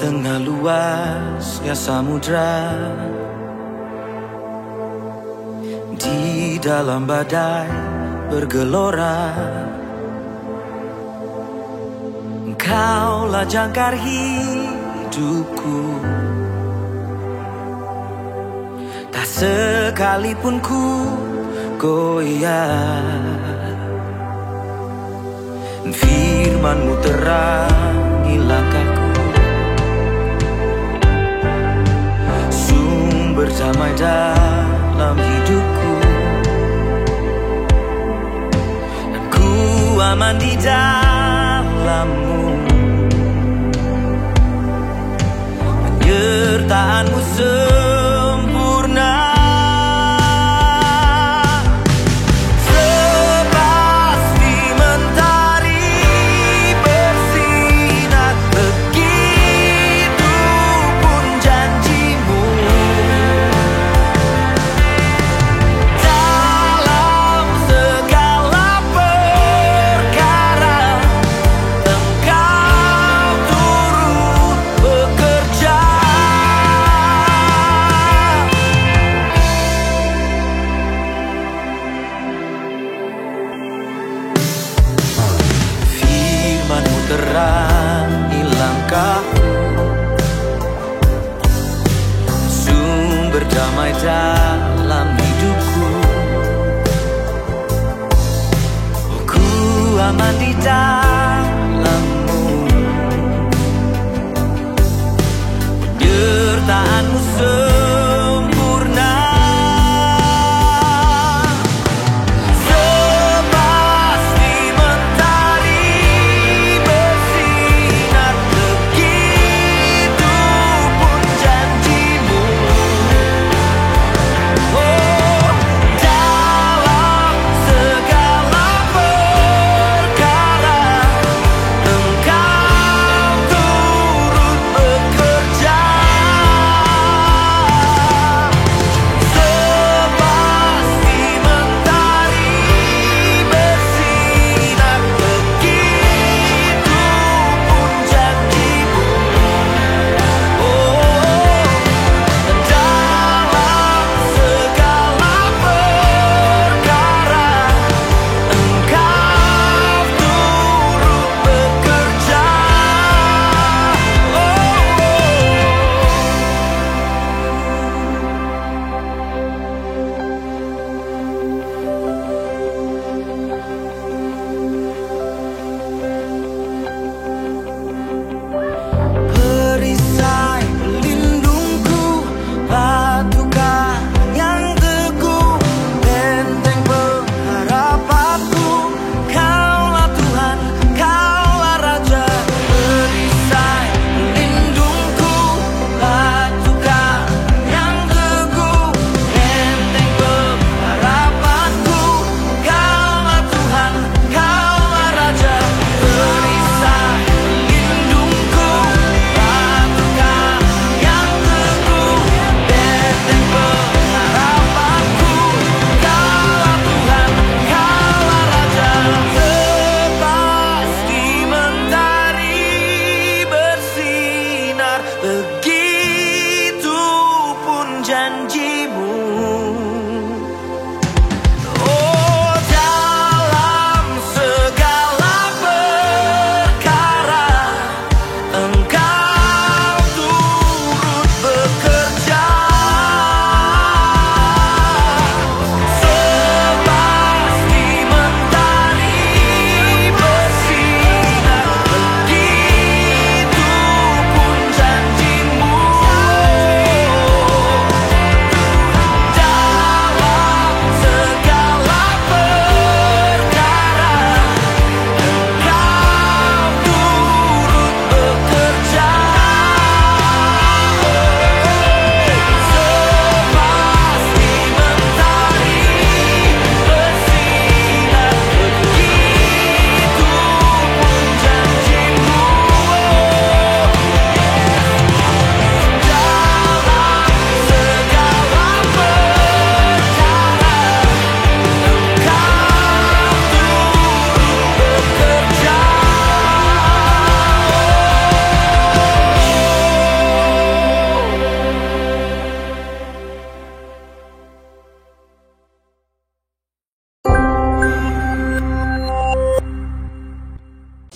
tengah luasnya samudra, di dalam badai bergelora, Engkaulah jangkar hidupku. Tak sekalipun ku goyah, firman-Mu terangi langkahku, sumber damai dalam hidupku. Dan ku aman di dalam-Mu, penyertaan-Mu sempurna. Terangi langkahku, sumber damai dalam hidupku. Ku aman di dalam-Mu, penyertaan-Mu sempurna.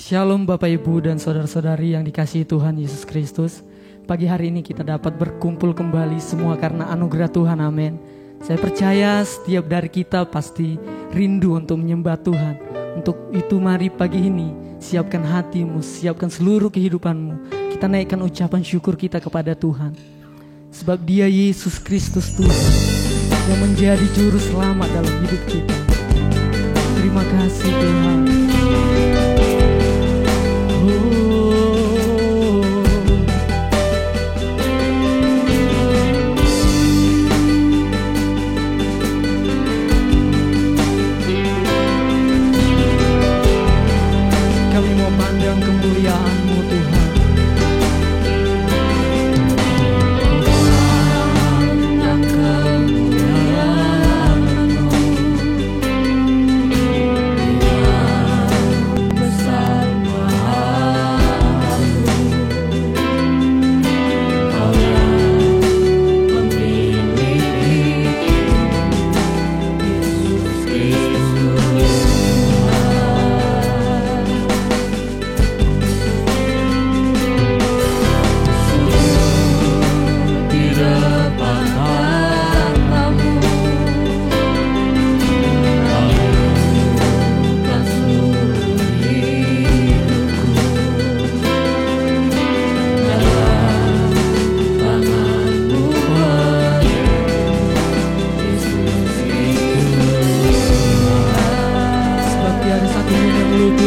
Shalom Bapak Ibu dan saudara-saudari yang dikasihi Tuhan Yesus Kristus. Pagi hari ini kita dapat berkumpul kembali semua karena anugerah Tuhan, amin. Saya percaya setiap dari kita pasti rindu untuk menyembah Tuhan. Untuk itu mari pagi ini siapkan hatimu, siapkan seluruh kehidupanmu. Kita naikkan ucapan syukur kita kepada Tuhan. Sebab Dia Yesus Kristus Tuhan yang menjadi juru selamat dalam hidup kita. Terima kasih Tuhan. Kami mau pandang kemuliaan-Mu Tuhan.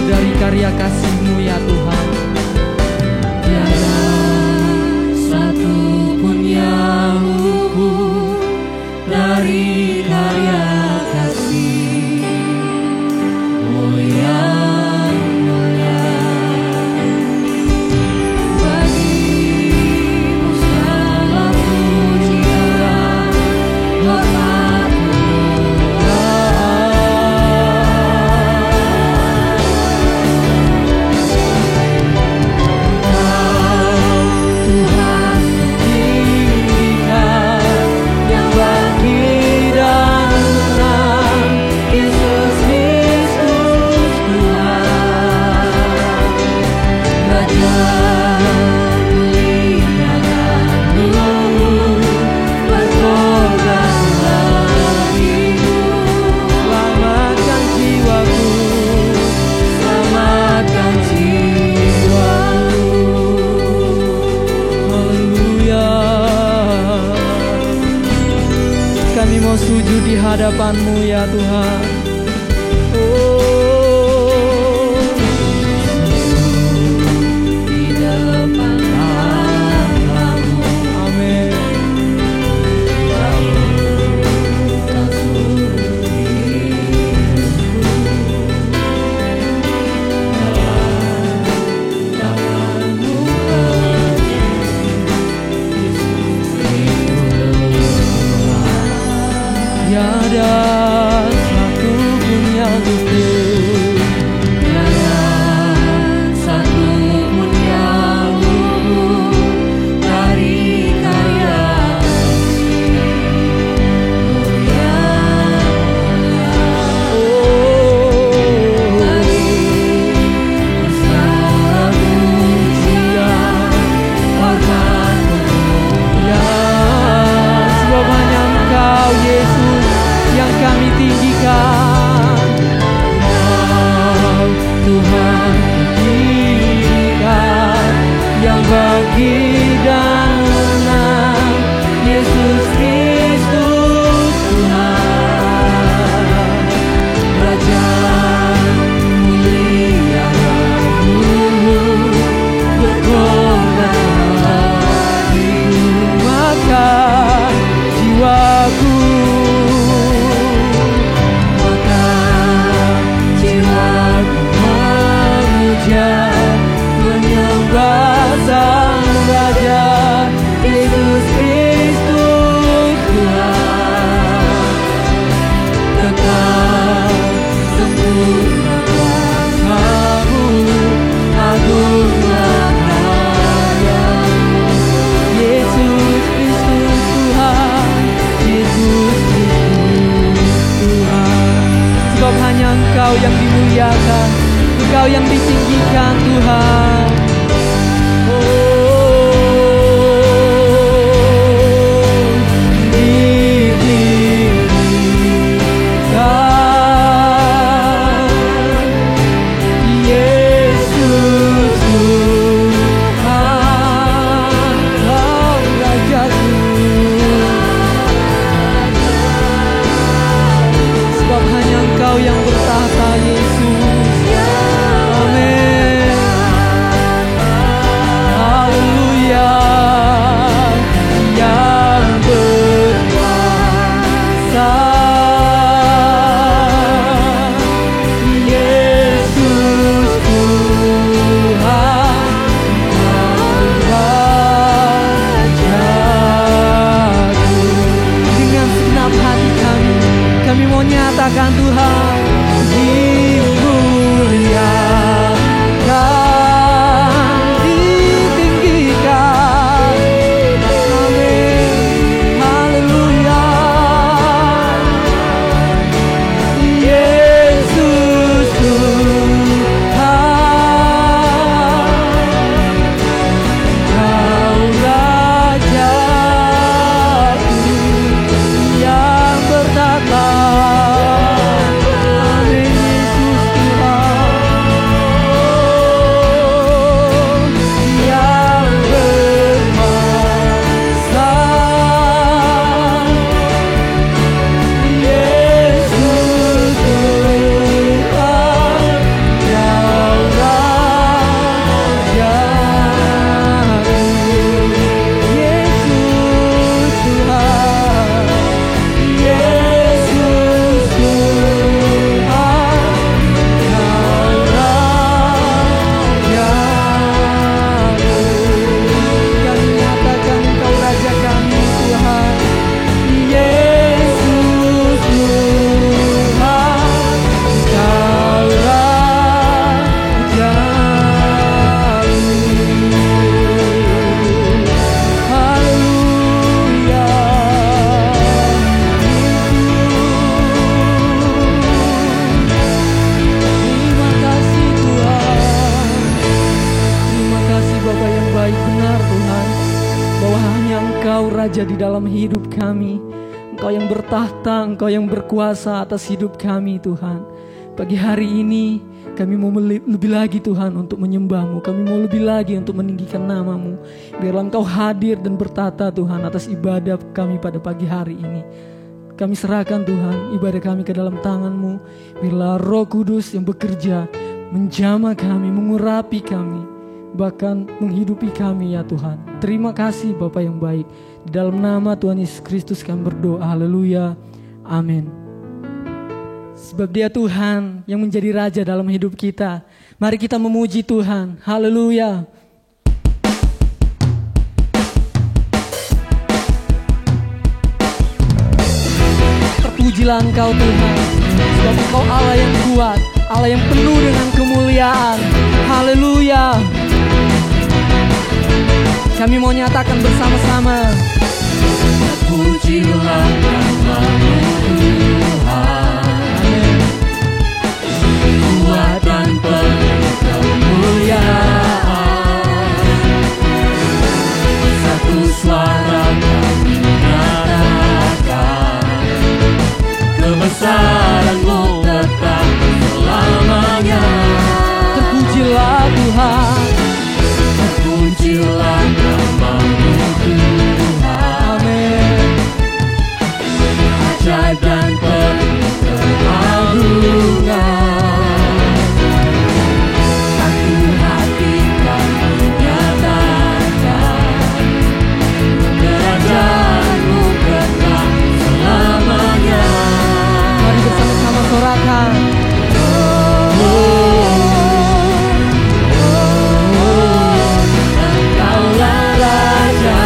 Dari karya kasih-Mu ya Tuhan, tiada satu pun yang luput dari karya kasih-Mu yang mulia. Bagi-Mu segala pujian, hormat, sujud di hadapan-Mu ya Tuhan. Di depan tahta-Mu, amin. Tiada satu Raja di dalam hidup kami. Engkau yang bertahta, Engkau yang berkuasa atas hidup kami Tuhan. Pagi hari ini kami mau lebih lagi Tuhan untuk menyembah-Mu. Kami mau lebih lagi untuk meninggikan nama-Mu. Biarlah Engkau hadir dan bertata Tuhan atas ibadah kami pada pagi hari ini. Kami serahkan Tuhan ibadah kami ke dalam tangan-Mu. Biarlah Roh Kudus yang bekerja menjamah kami, mengurapi kami, bahkan menghidupi kami ya Tuhan. Terima kasih Bapa yang baik. Di dalam nama Tuhan Yesus Kristus kami berdoa. Haleluya. Amin. Sebab Dia Tuhan yang menjadi Raja dalam hidup kita. Mari kita memuji Tuhan. Haleluya. Terpujilah Engkau Tuhan, sebab Engkau Allah yang kuat, Allah yang penuh dengan kemuliaan. Haleluya. Kami mau nyatakan bersama-sama. Terpujilah nama-Mu Tuhan. Amin. Kuat dan penuh kemuliaan. Satu suara kami nyatakan, kebesaran-Mu tetap selamanya. Terpujilah Tuhan. Terpujilah nama-Mu Tuhan. Amin. Ajaib dan penuh keagungan. Satu hati kami nyatakan, kerajaan-Mu kekal selamanya. Mari bersama-sama sorakan. Engkaulah Raja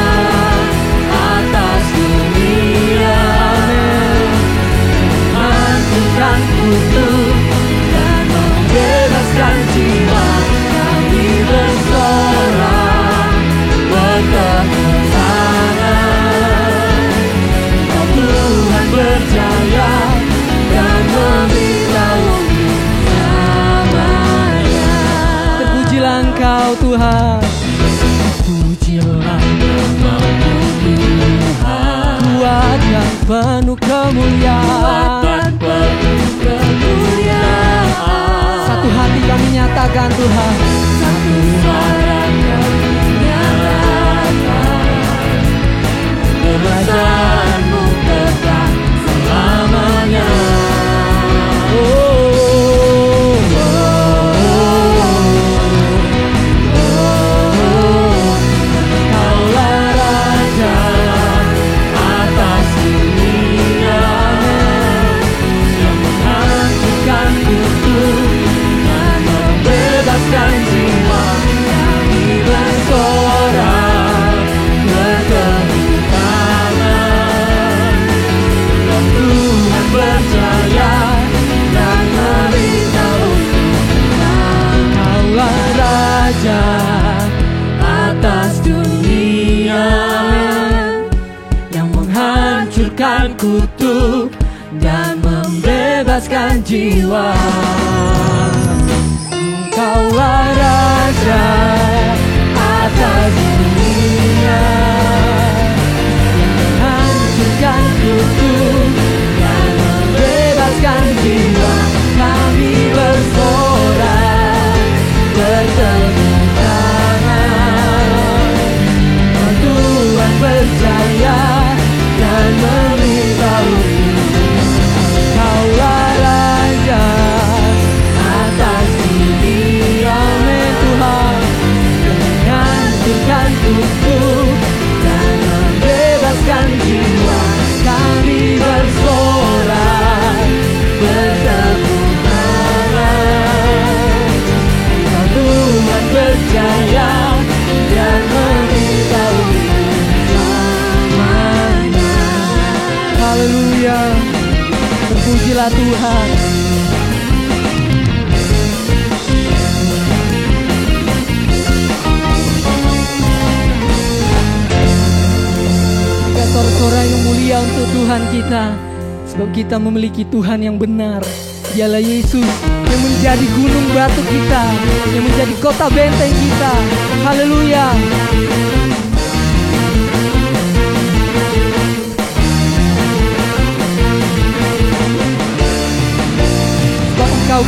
atas dunia. Menghancurkan kutuk dan membebaskan jiwa. Kami bersorak bertepuk tangan. Kau Tuhan berjaya dan memberitahu namanya. Terpujilah Engkau Tuhan. Pujilah nama-Mu Tuhan. Kuat dan penuh kemuliaan. Dan penuh kemuliaan. Satu hati kami nyatakan Tuhan. Satu suara kami nyatakan, kerajaan-Mu kekal selamanya. Engkaulah Raja atas dunia, yang menghancurkan kutuk dan membebaskan jiwa. Kami bersorak bertepuk tangan. Dan Tuhan berjaya dan memberitahu, Engkaulah Raja atas dunia, yang menghancurkan kutuk dan membebaskan jiwa. Engkaulah Raja atas dunia, yang menghancurkan kutuk dan membebaskan jiwa. Kami bersorak bertepuk tangan. Tuhan berjaya dan memberitahu, Engkaulah Raja atas dunia. Amin Tuhan. Menghancurkan kutuk dan membebaskan jiwa. Kami bersorak bertepuk tangan. Tuhan berjaya dan memberitahu namanya. Haleluya. Terpujilah Tuhan. Kita sorak-sorai yang mulia untuk Tuhan kita, sebab kita memiliki Tuhan yang benar. Dialah Yesus yang menjadi gunung batu kita, yang menjadi kota benteng kita. Haleluya.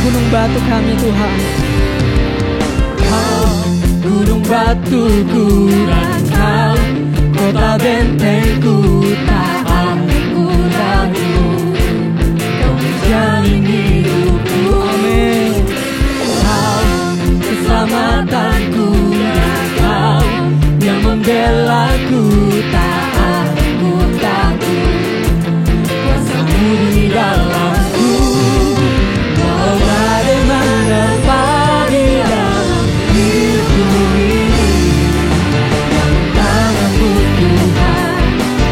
gunung batu kami Tuhan. Kau gunung batuku dan Kau kota bentengku, tak aku ragu. Kau menjamin hidupku, amin. Kau keselamatanku, Kau yang membelaku, tak aku takut. Kuasa-Mu di dalamku, walau badai menerpa di dalam hidupku ini. Yang tanganmu Tuhan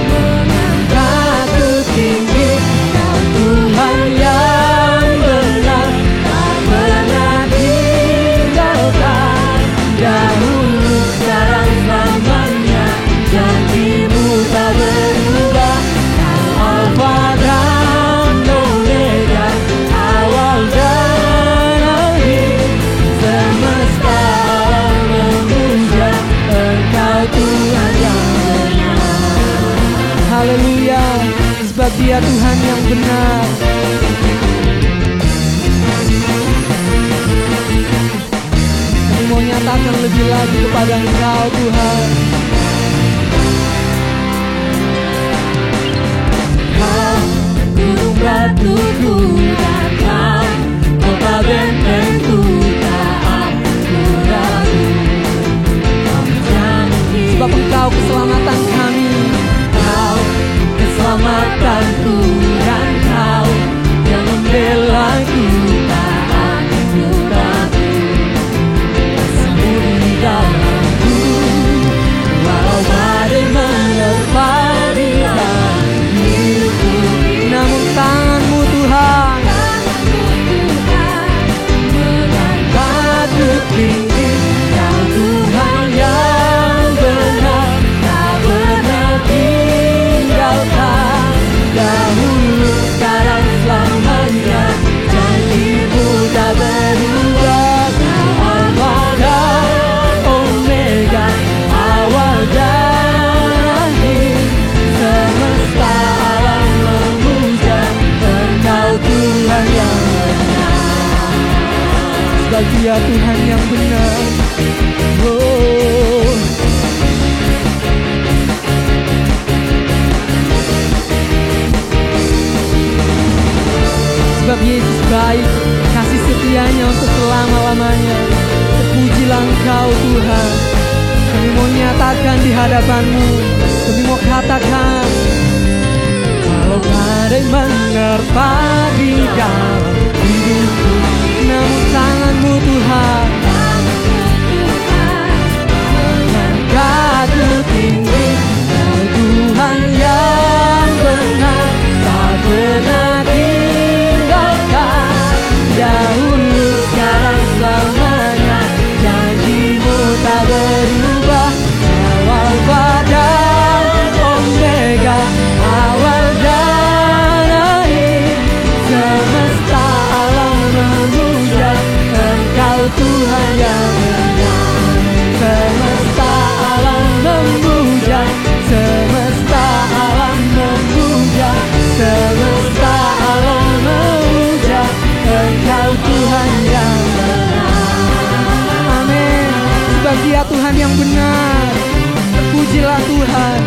mengangkatku tinggi. Kau Tuhan yang benar, tak pernah tinggalkan. Dahulu, sekarang, selamanya, janji-Mu tak berubah. Kau Alfa dan Omega, awal dan akhir. Semesta alam memuja Engkau Tuhan yang benar. Haleluya, sebab Dia Tuhan yang benar. Kami mau nyatakan lebih lagi kepada Engkau Tuhan. Kau gunung batuku dan Kau kota bentengku, tak aku ragu. Kau menjamin sebab Engkau keselamatan kami. Kau keselamatanku dan Kau yang membelaku, tak aku takut. Kuasa-Mu di dalamku, walau badai menerpa di dalam hidupku. Namun tangan-Mu Tuhan mengangkatku tinggi. Kau Tuhan yang benar, tak pernah tinggalkan. Dahulu, sekarang, selamanya, janji-Mu tak berubah. Kau Alfa dan Omega, awal dan akhir. Semesta alam memuja Engkau Tuhan yang benar. Sebab Dia Tuhan yang benar. Oh. Sebab Yesus baik, kasih setianya untuk selama-lamanya. Terpujilah Engkau Tuhan. Kami mau nyatakan di hadapan-Mu, kami mau katakan, walau badai menerpa di dalam hidupku, namun tangan-Mu Tuhan mengangkatku tinggi. Kau Tuhan yang benar, tak pernah tinggalkan. Dahulu, sekarang, selamanya, janji-Mu tak berubah. Kau Alfa dan Omega, awal dan akhir. Semesta alam memuja Engkau Tuhan yang benar. Semesta alam memuja, semesta alam memuja, semesta alam memuja Engkau Tuhan yang benar. Amin. Sebab Dia Tuhan yang benar. Terpujilah Tuhan.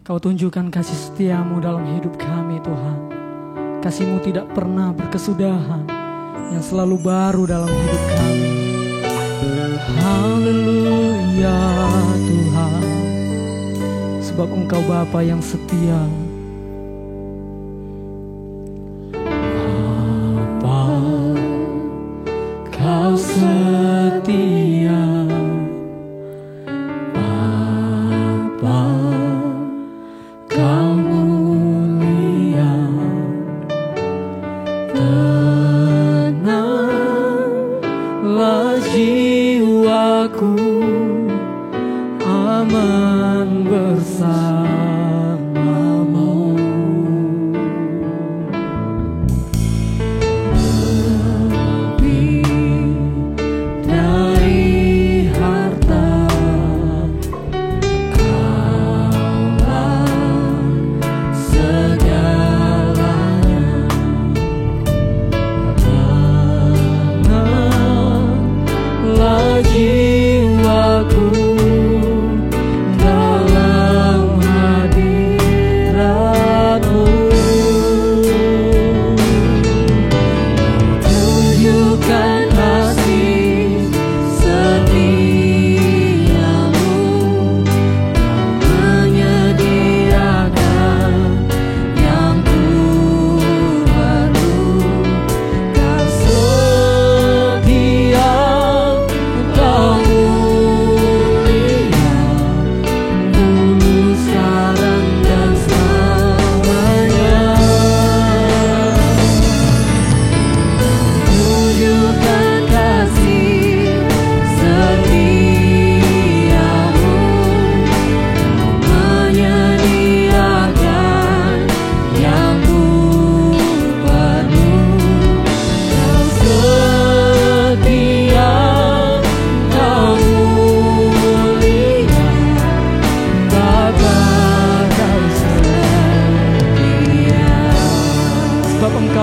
Kau tunjukkan kasih setia-Mu dalam hidup kami Tuhan. Kasih-Mu tidak pernah berkesudahan, yang selalu baru dalam hidup kami. Haleluya Tuhan, sebab Engkau Bapa yang setia. Bapa, Kau setia. Bapa, Kau mulia. Tenanglah jiwaku, aman bersamamu.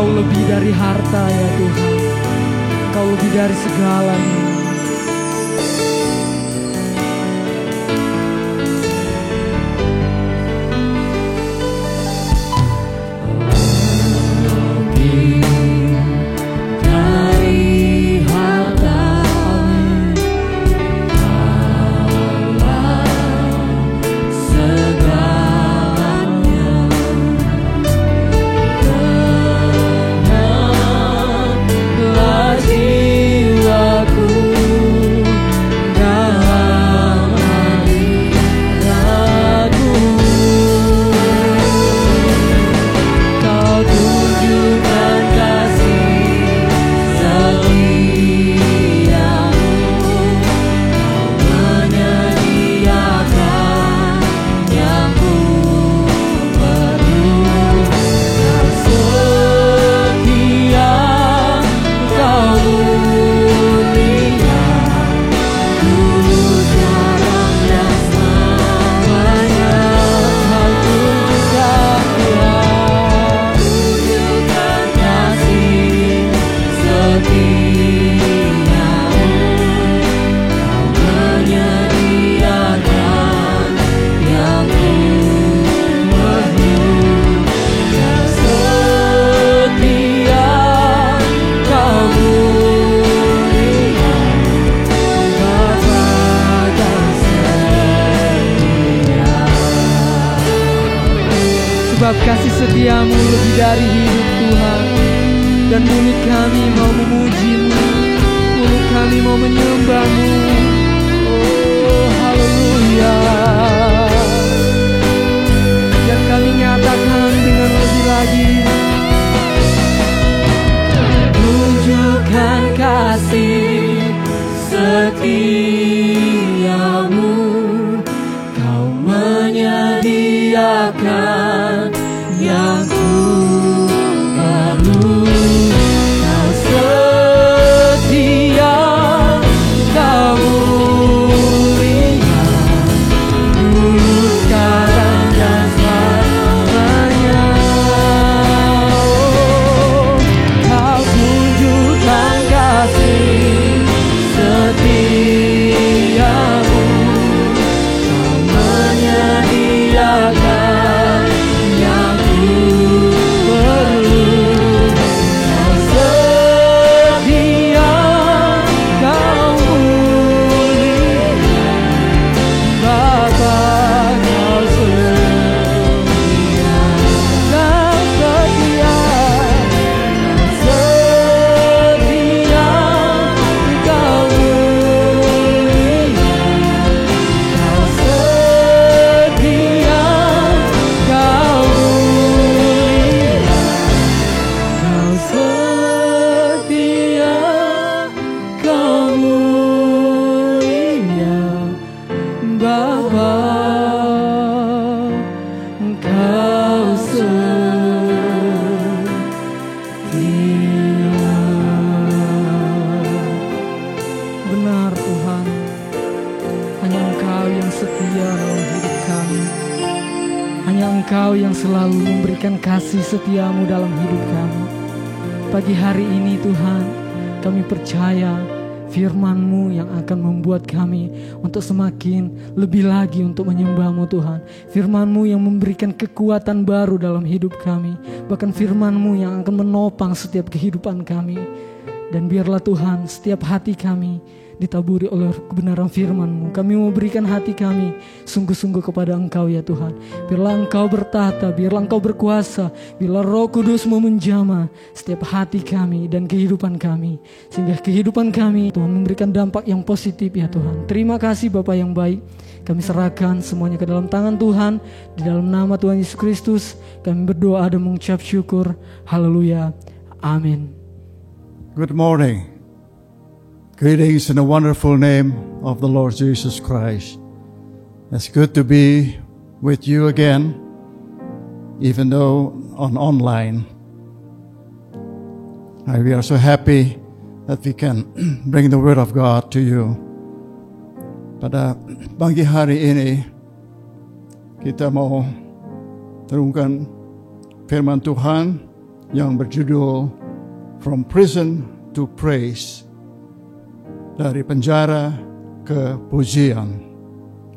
Engkau lebih dari harta ya Tuhan. Engkau lebih dari segalanya. Sebab kasih setiamu lebih dari hidup Tuhan. Dan mulut kami mau memuji-Mu, mulut kami mau menyembah-Mu. Oh haleluya. Dan kami nyatakan dengan lebih lagi, tunjukkan kasih setiamu, Kau menyediakan yang ku perlu. Kau setia, Kau mulia, dulu sekarang dan selamanya. Oh, Kau tunjukkan kasih setiamu, Kau menyediakan yang ku perlu. Kau setia, Kau mulia, Bapa, Kau setia, Kau setia, Kau setia, Kau mulia, Kau setia, Kau mulia, Kau setia, Kau mulia, Bapa, Engkau setia. Benar Tuhan, hanya Engkau yang setia dalam hidup kami. Hanya Engkau yang selalu memberikan kasih setiamu dalam hidup kami. Pagi hari ini Tuhan, kami percaya firman-Mu yang akan membuat kami untuk semakin lebih lagi untuk menyembah-Mu Tuhan. Firman-Mu yang memberikan kekuatan baru dalam hidup kami. Bahkan firman-Mu yang akan menopang setiap kehidupan kami. Dan biarlah Tuhan, setiap hati kami ditaburi oleh kebenaran firman-Mu. Kami mau berikan hati kami sungguh-sungguh kepada Engkau ya Tuhan. Biarlah Engkau bertata, biarlah Engkau berkuasa, biarlah Roh Kudus-Mu menjamah setiap hati kami dan kehidupan kami. Sehingga kehidupan kami Tuhan memberikan dampak yang positif ya Tuhan. Terima kasih Bapa yang baik. Kami serahkan semuanya ke dalam tangan Tuhan. Di dalam nama Tuhan Yesus Kristus kami berdoa dan mengucap syukur. Haleluya. Amin. Good morning. Greetings in the wonderful name of the Lord Jesus Christ. It's good to be with you again, even though online. We are so happy that we can bring the Word of God to you. Pada pagi hari ini, kita mau terungkan firman Tuhan yang berjudul From Prison to Praise. Dari penjara ke pujian.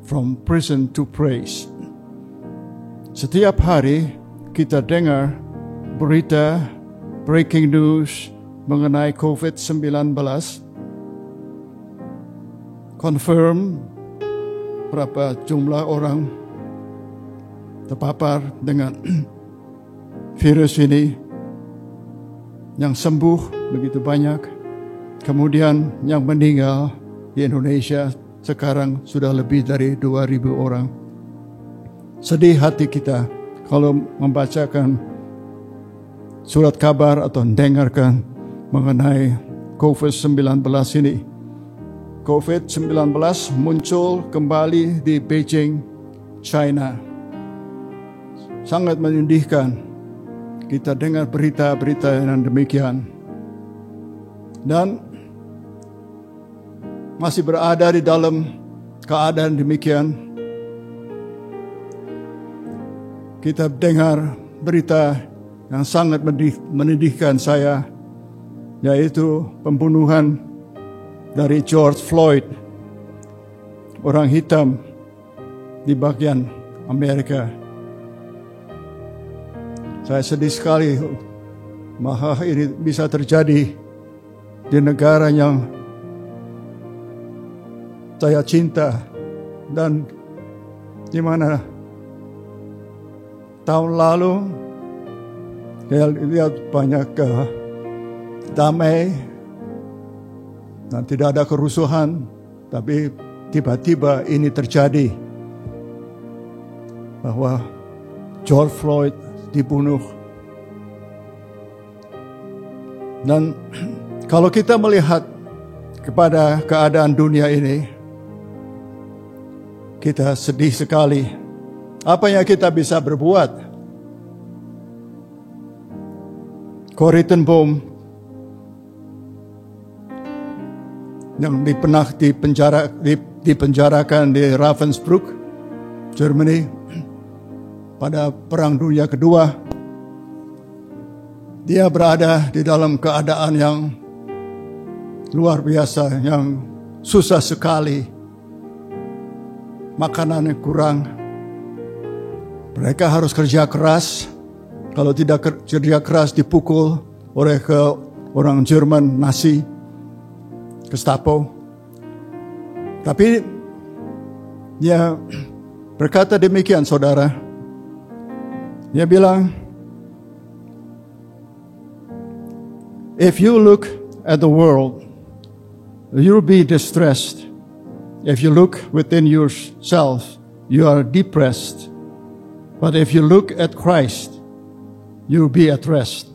From prison to praise. Setiap hari kita dengar berita breaking news mengenai COVID-19. Confirm berapa jumlah orang terpapar dengan virus ini. Yang sembuh begitu banyak. Kemudian yang meninggal di Indonesia sekarang sudah lebih dari 2.000 orang. Sedih hati kita kalau membacakan surat kabar atau mendengarkan mengenai COVID-19 ini. COVID-19 muncul kembali di Beijing, China. Sangat menyedihkan. Kita dengar berita-berita yang demikian. Dan masih berada di dalam keadaan demikian. Kita dengar berita yang sangat menyedihkan saya, yaitu pembunuhan dari George Floyd, orang hitam di bagian Amerika. Saya sedih sekali, maha ini bisa terjadi di negara yang saya cinta, dan di mana tahun lalu saya lihat banyak damai dan tidak ada kerusuhan, tapi tiba-tiba ini terjadi bahwa George Floyd dibunuh. Dan kalau kita melihat kepada keadaan dunia ini, kita sedih sekali. Apa yang kita bisa berbuat? Corrie ten Boom yang pernah dipenjarakan di Ravensbrück, Germany pada Perang Dunia Kedua. Dia berada di dalam keadaan yang luar biasa, yang susah sekali. Makanan yang kurang. Mereka harus kerja keras. Kalau tidak kerja keras dipukul oleh orang Jerman Nazi, Gestapo. Tapi dia berkata demikian, saudara. Dia bilang, if you look at the world, you'll be distressed. If you look within yourself, you are depressed. But if you look at Christ, you'll be at rest.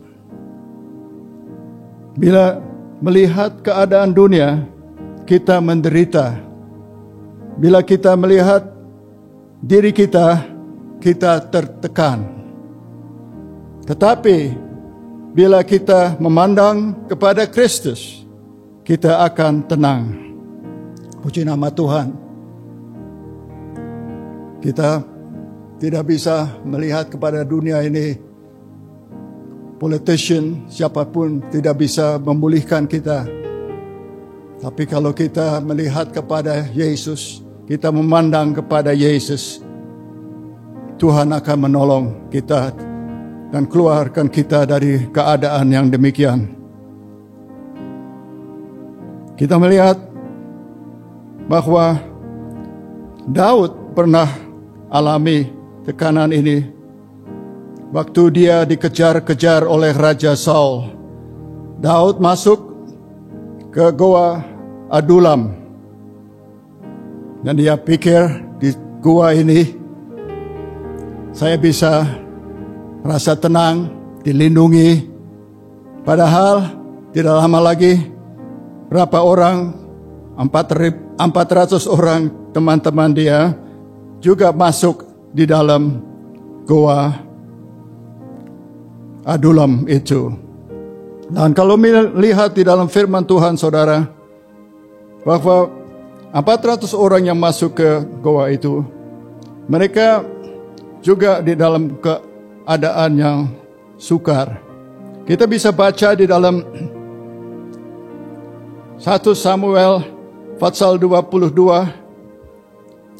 Bila melihat keadaan dunia, kita menderita. Bila kita melihat diri kita, kita tertekan. Tetapi bila kita memandang kepada Kristus, kita akan tenang. Puji nama Tuhan. Kita tidak bisa melihat kepada dunia ini. Politician, siapapun tidak bisa memulihkan kita. Tapi kalau kita melihat kepada Yesus, kita memandang kepada Yesus, Tuhan akan menolong kita dan keluarkan kita dari keadaan yang demikian. Kita melihat bahwa Daud pernah alami tekanan ini waktu dia dikejar-kejar oleh Raja Saul. Daud masuk ke Goa Adulam dan dia pikir di gua ini saya bisa rasa tenang, dilindungi. Padahal tidak lama lagi berapa orang, 400 orang teman-teman dia juga masuk di dalam Goa Adulam itu. Dan kalau melihat di dalam firman Tuhan, saudara, bahwa 400 orang yang masuk ke goa itu, mereka juga di dalam keadaan yang sukar. Kita bisa baca di dalam 1 Samuel pasal 22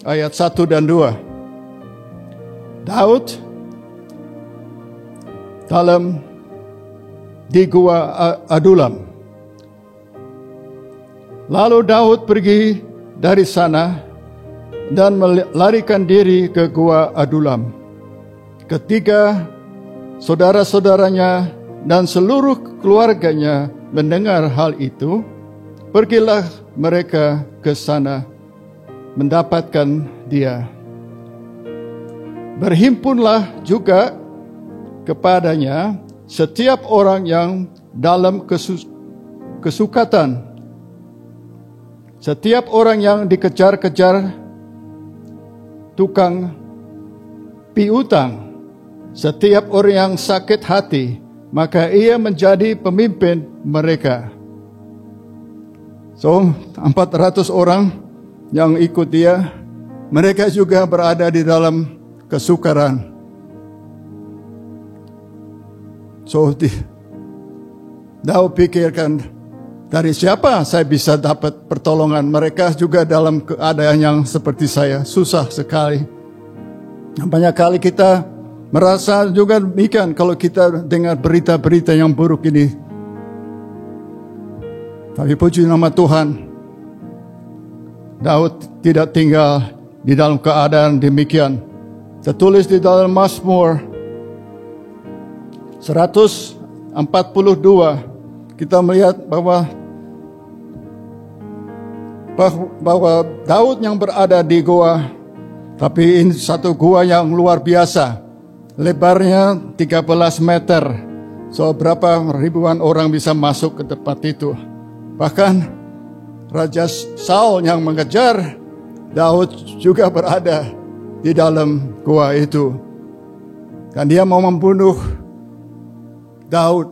ayat 1 dan 2. Daud di gua Adulam. Lalu Daud pergi dari sana dan melarikan diri ke gua Adulam. Ketika saudara-saudaranya dan seluruh keluarganya mendengar hal itu, pergilah mereka ke sana mendapatkan dia. Berhimpunlah juga kepadanya setiap orang yang dalam kesukatan, setiap orang yang dikejar-kejar tukang piutang, setiap orang yang sakit hati, maka ia menjadi pemimpin mereka. So, 400 orang yang ikut dia, mereka juga berada di dalam kesukaran. So, Daud pikirkan, dari siapa saya bisa dapat pertolongan? Mereka juga dalam keadaan yang seperti saya, susah sekali. Banyak kali kita merasa juga demikian kalau kita dengar berita-berita yang buruk ini. Tapi puji nama Tuhan, Daud tidak tinggal di dalam keadaan demikian. Tertulis di dalam Mazmur 142, kita melihat bahwa Daud yang berada di gua, tapi ini satu gua yang luar biasa. Lebarnya 13 meter. So berapa ribuan orang bisa masuk ke tempat itu. Bahkan Raja Saul yang mengejar Daud juga berada di dalam gua itu. Dan dia mau membunuh Daud.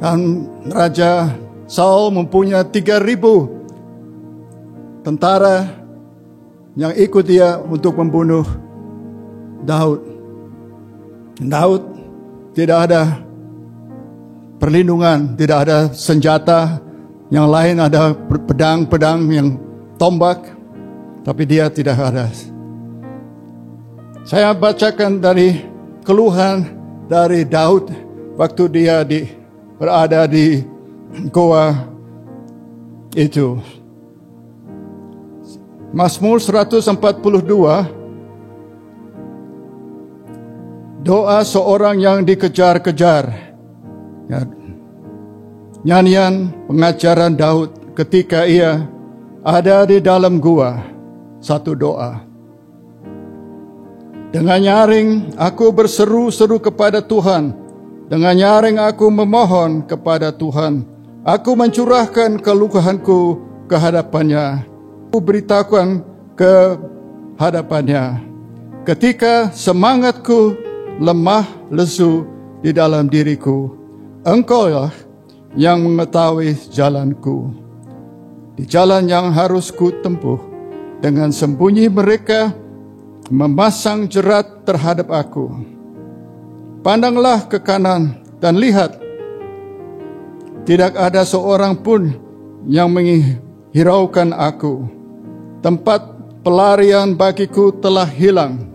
Dan Raja Saul mempunyai 3.000 tentara yang ikut dia untuk membunuh Daud. Daud tidak ada perlindungan, tidak ada senjata. Yang lain ada pedang-pedang yang tombak, tapi dia tidak ada. Saya bacakan dari keluhan dari Daud waktu dia berada di goa itu. Mazmur 142, doa seorang yang dikejar-kejar. Ya, nyanyian pengajaran Daud ketika ia ada di dalam gua. Satu doa. Dengan nyaring aku berseru-seru kepada Tuhan. Dengan nyaring aku memohon kepada Tuhan. Aku mencurahkan keluhanku ke hadapannya. Aku beritahukan ke hadapannya. Ketika semangatku lemah lesu di dalam diriku, Engkaulah yang mengetahui jalanku. Di jalan yang harus ku tempuh, dengan sembunyi mereka memasang jerat terhadap aku. Pandanglah ke kanan dan lihat, tidak ada seorang pun yang menghiraukan aku. Tempat pelarian bagiku telah hilang.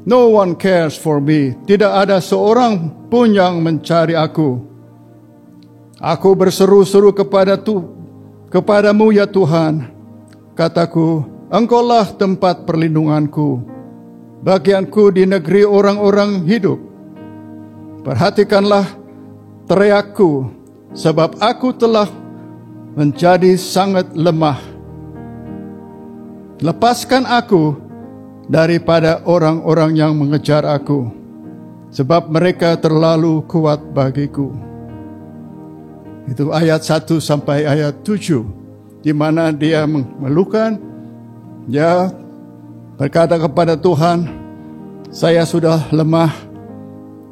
No one cares for me. Tidak ada seorang pun yang mencari aku. Aku berseru-seru kepadamu ya Tuhan. Kataku, Engkaulah tempat perlindunganku, bagianku di negeri orang-orang hidup. Perhatikanlah teriakku, sebab aku telah menjadi sangat lemah. Lepaskan aku daripada orang-orang yang mengejar aku, sebab mereka terlalu kuat bagiku. Itu ayat 1 sampai ayat 7, di mana dia mengeluhkan, dia berkata kepada Tuhan, saya sudah lemah.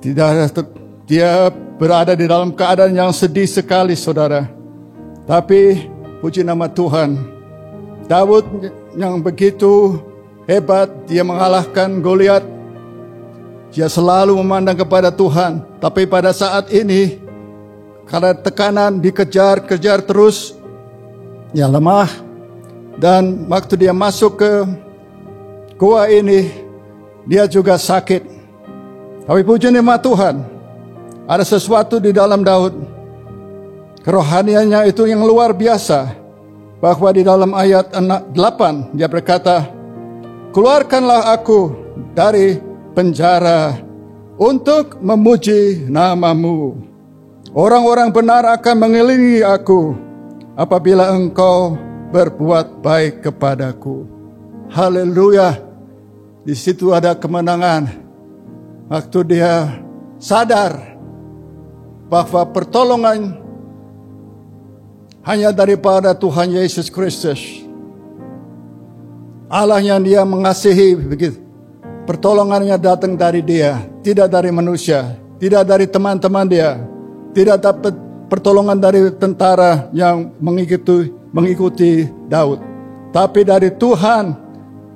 Dia berada di dalam keadaan yang sedih sekali, saudara. Tapi puji nama Tuhan, Daud yang begitu hebat, dia mengalahkan Goliat, Dia selalu memandang kepada Tuhan. Tapi pada saat ini, karena tekanan dikejar-kejar terus, dia lemah. Dan waktu dia masuk ke gua ini, dia juga sakit. Tapi puji nikmat Tuhan, ada sesuatu di dalam Daud. Kerohaniannya itu yang luar biasa. Bahwa di dalam ayat 8 dia berkata, keluarkanlah aku dari penjara untuk memuji nama-Mu. Orang-orang benar akan mengelilingi aku apabila Engkau berbuat baik kepadaku. Haleluya. Di situ ada kemenangan. Waktu dia sadar bahwa pertolongan hanya daripada Tuhan Yesus Kristus. Allah yang dia mengasihi begitu. Pertolongannya datang dari dia, tidak dari manusia, tidak dari teman-teman dia, tidak dapat pertolongan dari tentara yang mengikuti Daud. Tapi dari Tuhan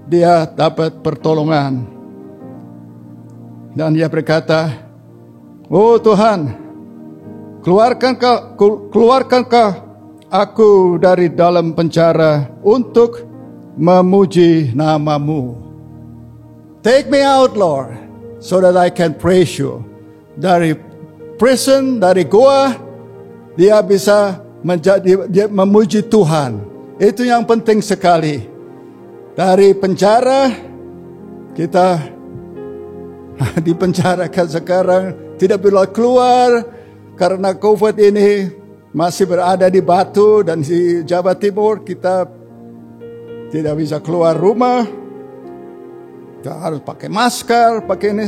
dia dapat pertolongan. Dan dia berkata, oh Tuhan, keluarkankah aku dari dalam penjara untuk memuji nama-Mu. Take me out, Lord, so that I can praise You. Dari prison, dari gua, dia bisa memuji Tuhan. Itu yang penting sekali. Dari penjara, kita dipenjarakan sekarang, tidak bisa keluar karena COVID ini masih berada di Batu dan di Jawa Timur. Kita tidak bisa keluar rumah, kita harus pakai masker, pakai ini.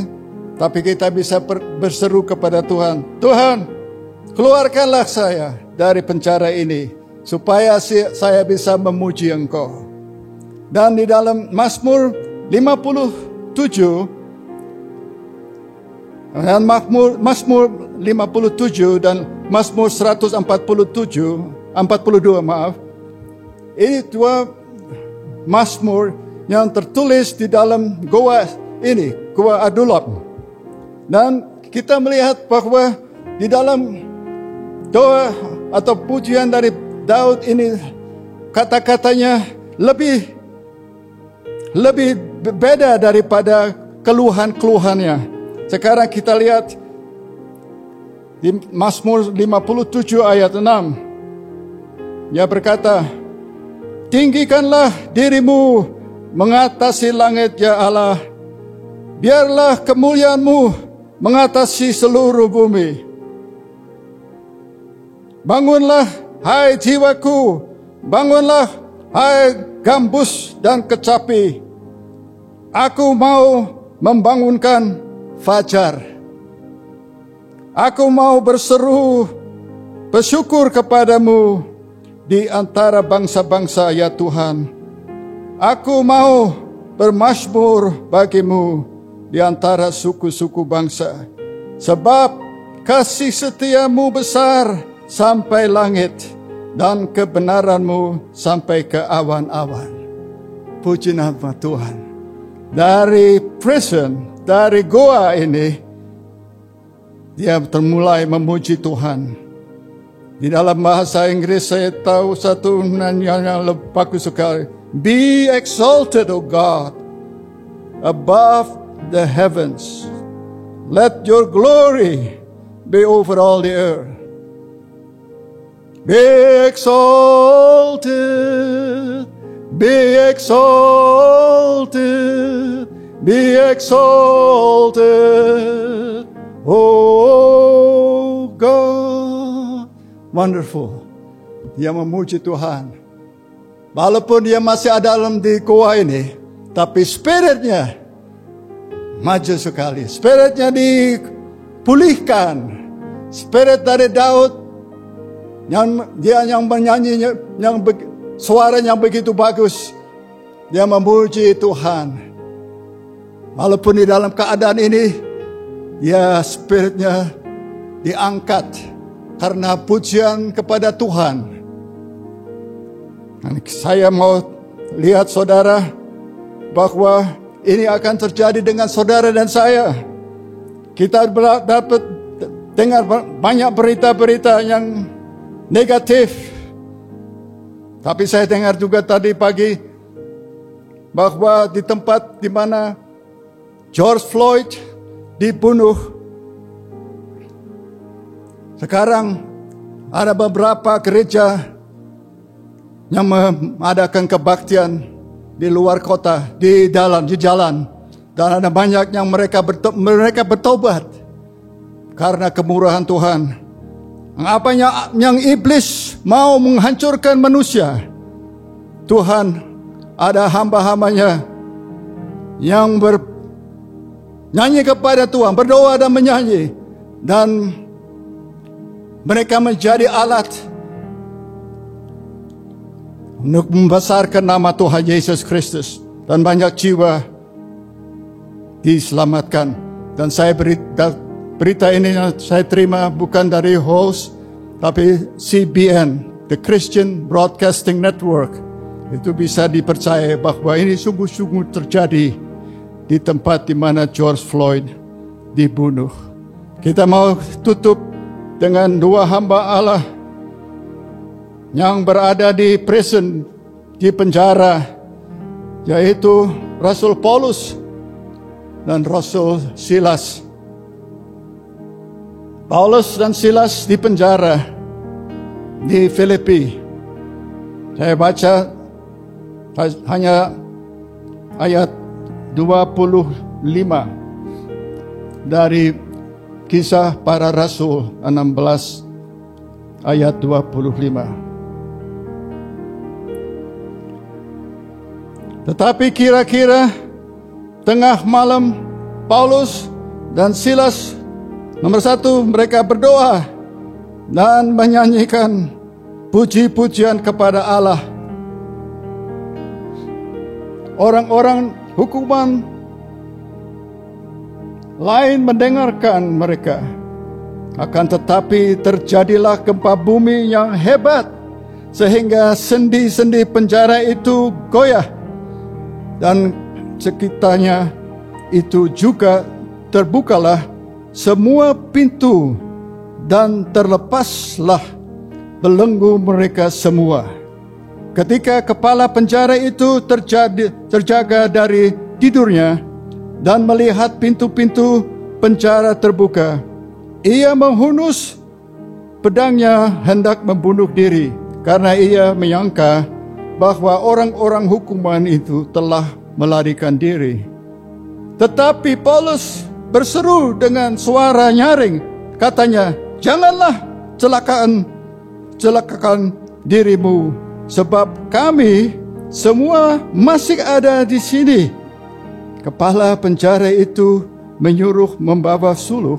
Tapi kita bisa berseru kepada Tuhan, Tuhan, keluarkanlah saya dari penjara ini supaya saya bisa memuji Engkau. Dan di dalam Mazmur 57 dan Mazmur 57 dan Mazmur 142, ini dua Mazmur yang tertulis di dalam gua ini, gua Adulam. Dan kita melihat bahwa di dalam doa atau pujian dari Daud ini, kata-katanya lebih beda daripada keluhan-keluhannya. Sekarang kita lihat di Mazmur 57 ayat 6. Dia berkata, tinggikanlah dirimu mengatasi langit ya Allah. Biarlah kemuliaan-Mu mengatasi seluruh bumi. Bangunlah hai jiwaku, bangunlah hai gambus dan kecapi. Aku mau membangunkan fajar. Aku mau berseru bersyukur kepadamu di antara bangsa-bangsa ya Tuhan. Aku mau bermazmur bagimu di antara suku-suku bangsa. Sebab kasih setiamu besar sampai langit dan kebenaranmu sampai ke awan-awan. Puji nama Tuhan. Dari prison, dari goa ini, dia termulai memuji Tuhan. Di dalam bahasa Inggris saya tahu satu nyanyian yang bagus sekali. Be exalted, O God, above the heavens. Let your glory be over all the earth. Be exalted, be exalted, be exalted, oh God. Wonderful. Dia memuji Tuhan. Walaupun dia masih ada dalam di goa ini, tapi spiritnya maju sekali. Spiritnya dipulihkan. Spirit dari Daud yang menyanyi, suaranya begitu bagus. Dia memuji Tuhan. Walaupun di dalam keadaan ini, ya spiritnya diangkat karena pujian kepada Tuhan. Dan saya mau lihat saudara bahwa ini akan terjadi dengan saudara dan saya. Kita dapat dengar banyak berita-berita yang negatif. Tapi saya dengar juga tadi pagi bahwa di tempat di mana George Floyd dibunuh, sekarang ada beberapa gereja yang mengadakan kebaktian di luar kota, di jalan. Dan ada banyak yang mereka bertobat karena kemurahan Tuhan. Apa yang iblis mau menghancurkan manusia, Tuhan ada hamba-hambanya yang bernyanyi kepada Tuhan, berdoa dan menyanyi, dan mereka menjadi alat untuk membesarkan nama Tuhan Yesus Kristus, dan banyak jiwa diselamatkan. Dan saya berita ini saya terima bukan dari host, tapi CBN, The Christian Broadcasting Network. Itu bisa dipercaya bahwa ini sungguh-sungguh terjadi di tempat di mana George Floyd dibunuh. Kita mau tutup dengan dua hamba Allah yang berada di prison, di penjara, yaitu Rasul Paulus dan Rasul Silas. Paulus dan Silas di penjara di Filipi. Saya baca hanya ayat 25 dari Kisah Para Rasul 16 ayat 25. Tetapi kira-kira tengah malam, Paulus dan Silas, nomor satu, mereka berdoa dan menyanyikan puji-pujian kepada Allah. Orang-orang hukuman lain mendengarkan mereka. Akan tetapi terjadilah gempa bumi yang hebat, sehingga sendi-sendi penjara itu goyah, dan sekitarnya itu juga terbukalah semua pintu, dan terlepaslah belenggu mereka semua. Ketika kepala penjara itu terjaga dari tidurnya dan melihat pintu-pintu penjara terbuka, ia menghunus pedangnya hendak membunuh diri, karena ia menyangka bahwa orang-orang hukuman itu telah melarikan diri. Tetapi Paulus berseru dengan suara nyaring, katanya, "Janganlah celakakan dirimu, sebab kami semua masih ada di sini." Kepala penjara itu menyuruh membawa suluh,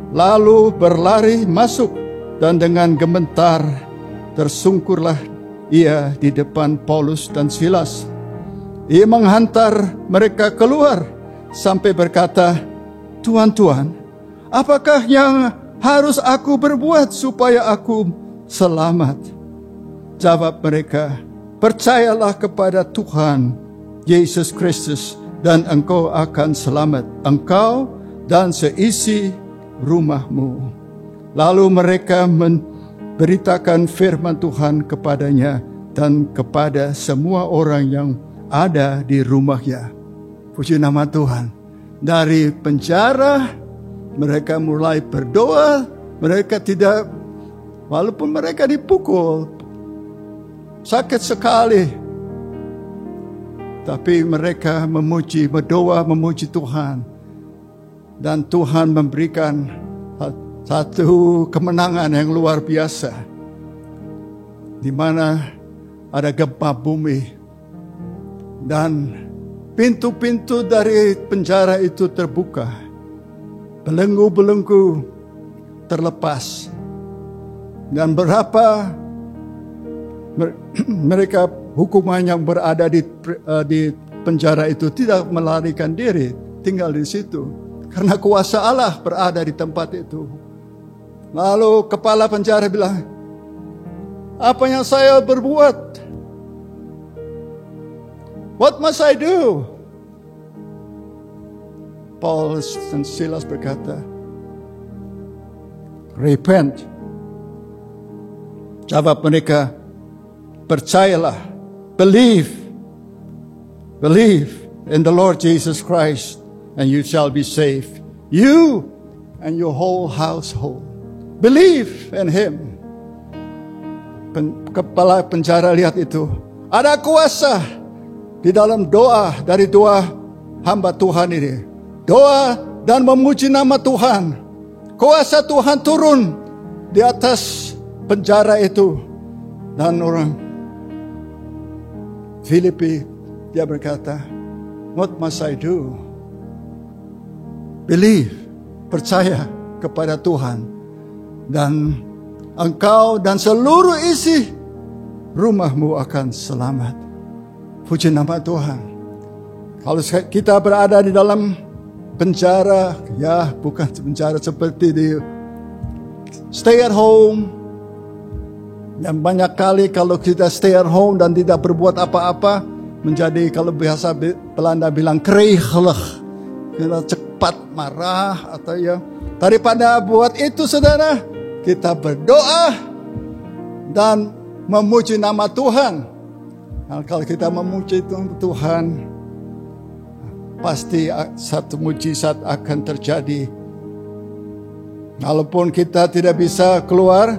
lalu berlari masuk, dan dengan gemetar tersungkurlah ia di depan Paulus dan Silas. Ia menghantar mereka keluar sampai berkata, "Tuan-tuan, apakah yang harus aku berbuat supaya aku selamat?" Jawab mereka, "Percayalah kepada Tuhan Yesus Kristus, dan engkau akan selamat, engkau dan seisi rumahmu." Lalu mereka memberitakan firman Tuhan kepadanya dan kepada semua orang yang ada di rumahnya. Puji nama Tuhan. Dari penjara mereka mulai berdoa. Mereka tidak, walaupun mereka dipukul, sakit sekali, tapi mereka berdoa memuji Tuhan. Dan Tuhan memberikan satu kemenangan yang luar biasa, di mana ada gempa bumi, dan pintu-pintu dari penjara itu terbuka, belenggu-belenggu terlepas, dan berapa mereka hukuman yang berada di penjara itu tidak melarikan diri, tinggal di situ, karena kuasa Allah berada di tempat itu. Lalu kepala penjara bilang, "Apa yang saya berbuat? What must I do?" Paulus dan Silas berkata, repent. Jawab mereka, percayalah, believe in the Lord Jesus Christ, and you shall be saved. You and your whole household. Believe in Him. Kepala penjara lihat itu. Ada kuasa di dalam doa dari dua hamba Tuhan ini. Doa dan memuji nama Tuhan. Kuasa Tuhan turun di atas penjara itu. Dan orang Filipi, dia berkata, what must I do? Believe, percaya kepada Tuhan. Dan engkau dan seluruh isi rumahmu akan selamat. Puji nama Tuhan. Kalau kita berada di dalam penjara, ya bukan penjara seperti di stay at home. Dan banyak kali kalau kita stay at home dan tidak berbuat apa-apa, menjadi kalau biasa Belanda bilang kreegelig. Kita cepat marah atau ya. Daripada buat itu saudara, kita berdoa dan memuji nama Tuhan. Nah, kalau kita memuji Tuhan, pasti satu mujizat akan terjadi. Walaupun kita tidak bisa keluar,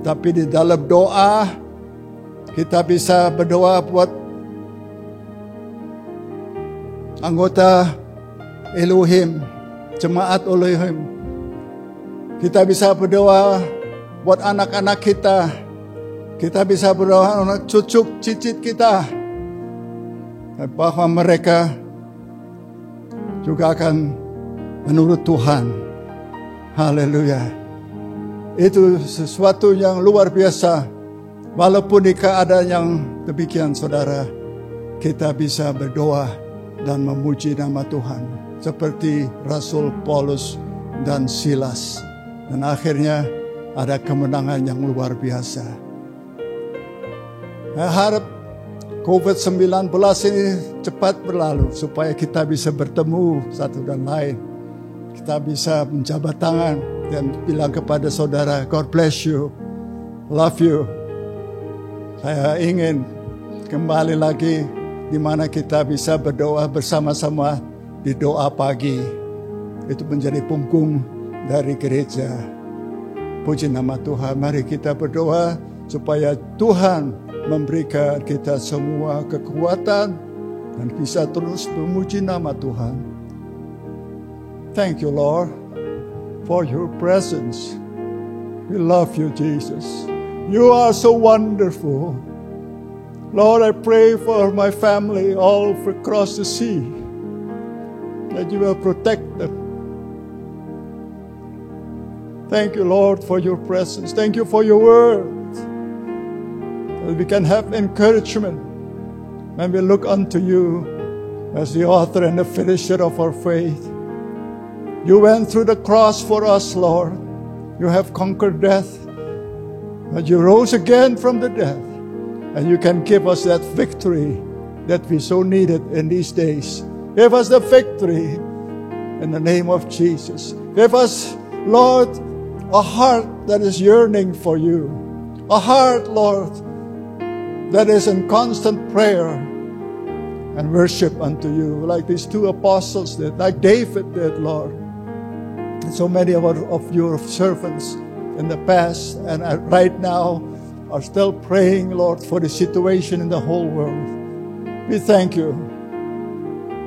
tapi di dalam doa, kita bisa berdoa buat anggota Elohim, jemaat Elohim. Kita bisa berdoa buat anak-anak kita. Kita bisa berdoa anak cucu cicit kita. Bahwa mereka juga akan menurut Tuhan. Haleluya. Itu sesuatu yang luar biasa. Walaupun di keadaan yang demikian saudara, kita bisa berdoa dan memuji nama Tuhan. Seperti Rasul Paulus dan Silas. Dan akhirnya ada kemenangan yang luar biasa. Saya harap COVID-19 ini cepat berlalu. Supaya kita bisa bertemu satu dan lain. Kita bisa menjabat tangan dan bilang kepada saudara, God bless you, love you. Saya ingin kembali lagi di mana kita bisa berdoa bersama-sama di doa pagi. Itu menjadi punggung dari gereja. Puji nama Tuhan. Mari kita berdoa supaya Tuhan memberikan kita semua kekuatan dan bisa terus memuji nama Tuhan. Thank you, Lord, for your presence. We love you, Jesus. You are so wonderful. Lord, I pray for my family all across the sea, that you will protect them. Thank you, Lord, for your presence. Thank you for your word. That we can have encouragement when we look unto you as the author and the finisher of our faith. You went through the cross for us, Lord. You have conquered death. But you rose again from the dead. And you can give us that victory that we so needed in these days. Give us the victory in the name of Jesus. Give us, Lord, a heart that is yearning for you. A heart, Lord, that is in constant prayer and worship unto you. Like these two apostles did, like David did, Lord. And so many of your servants in the past and right now are still praying, Lord, for the situation in the whole world. We thank you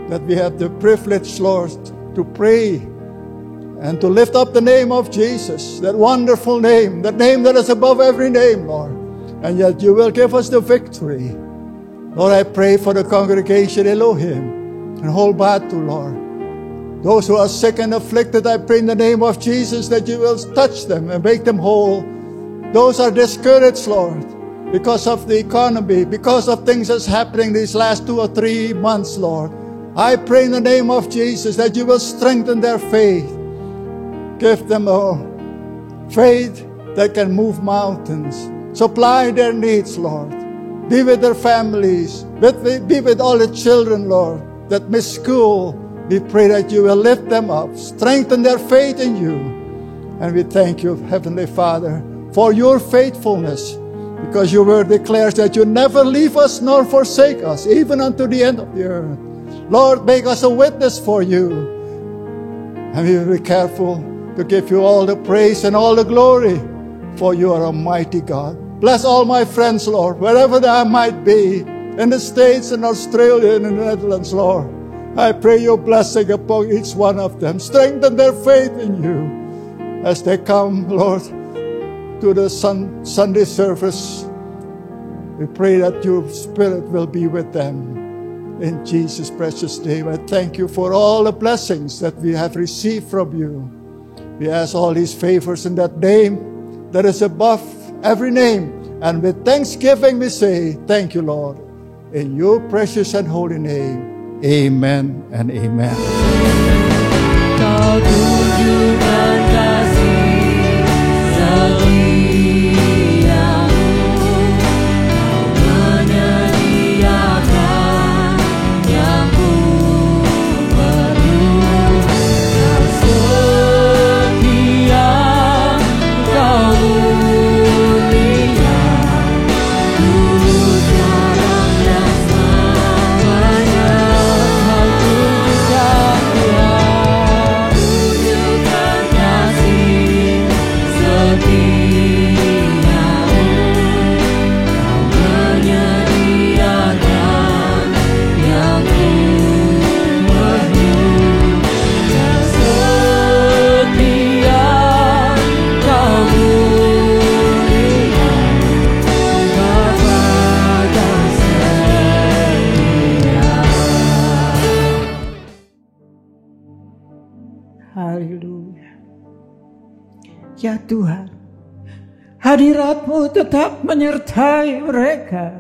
that we have the privilege, Lord, to pray and to lift up the name of Jesus, that wonderful name, that name that is above every name, Lord. And yet you will give us the victory. Lord, I pray for the congregation Elohim and whole battle, Lord. Those who are sick and afflicted, I pray in the name of Jesus that you will touch them and make them whole. Those are discouraged, Lord, because of the economy, because of things that's happening these last 2 or 3 months, Lord. I pray in the name of Jesus that you will strengthen their faith. Give them a faith that can move mountains. Supply their needs, Lord. Be with their families. Be with all the children, Lord, that miss school We pray that you will lift them up, strengthen their faith in you. And we thank you, Heavenly Father, for your faithfulness, because your word declares that you never leave us nor forsake us, even unto the end of the earth. Lord, make us a witness for you. And we will be careful to give you all the praise and all the glory, for you are a mighty God. Bless all my friends, Lord, wherever they might be, in the States, in Australia, and in the Netherlands, Lord. I pray your blessing upon each one of them. Strengthen their faith in you as they come, Lord, to the Sunday service. We pray that your Spirit will be with them. In Jesus' precious name, I thank you for all the blessings that we have received from you. We ask all these favors in that name that is above every name. And with thanksgiving we say, thank you, Lord. In your precious and holy name, amen and amen. Kau tunjukkan kasih setiamu, kau menyediakan yang ku perlu. Kau setia, kau mulia, dulu sekarang dan selamanya. Kau tunjukkan kasih setiamu, kau menyediakan yang ku perlu. Kau setia, kau mulia, Bapa tersedia. Haleluya. Ya Tuhan, hadirat-Mu tetap menyertai mereka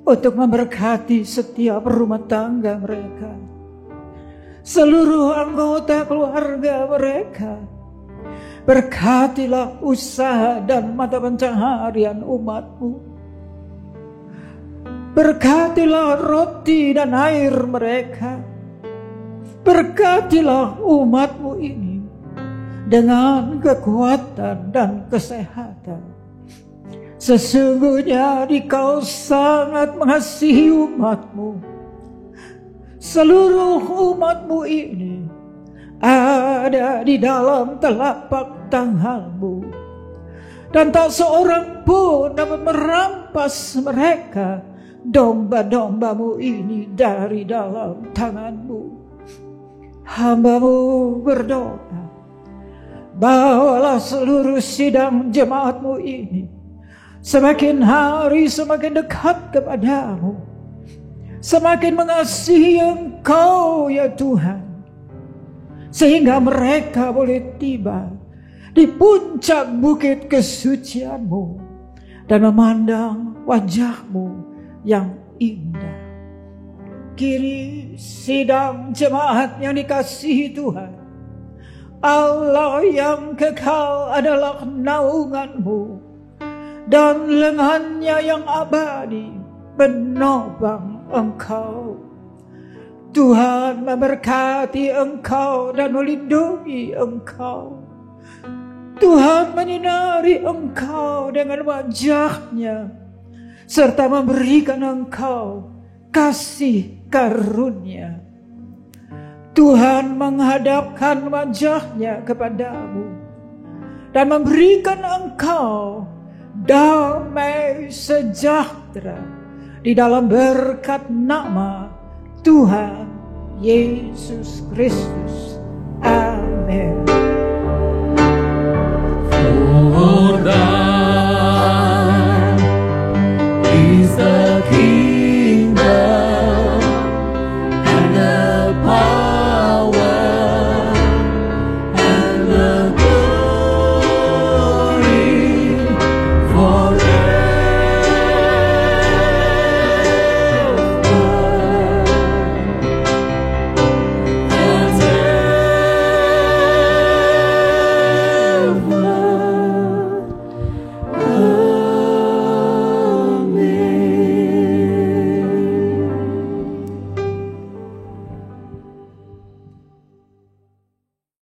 untuk memberkati setiap rumah tangga mereka, seluruh anggota keluarga mereka. Berkatilah usaha dan mata pencaharian umat-Mu. Berkatilah roti dan air mereka. Berkatilah umat-Mu ini dengan kekuatan dan kesehatan. Sesungguhnya Engkau sangat mengasihi umat-Mu. Seluruh umat-Mu ini ada di dalam telapak tangan-Mu, dan tak seorang pun dapat merampas mereka, domba-domba-Mu ini, dari dalam tangan-Mu. Hamba-Mu berdoa, bawalah seluruh sidang jemaat-Mu ini semakin hari semakin dekat kepadamu, semakin mengasihi Engkau ya Tuhan, sehingga mereka boleh tiba di puncak bukit kesucian-Mu dan memandang wajah-Mu yang indah. Kini sidang jemaat yang dikasihi Tuhan, Allah yang kekal adalah naungan-Mu, dan lengannya yang abadi menopang Engkau. Tuhan memberkati Engkau dan melindungi Engkau. Tuhan menyinari Engkau dengan wajah-Nya, serta memberikan Engkau kasih karunia. Tuhan menghadapkan wajah-Nya kepadamu dan memberikan engkau damai sejahtera di dalam berkat nama Tuhan Yesus Kristus.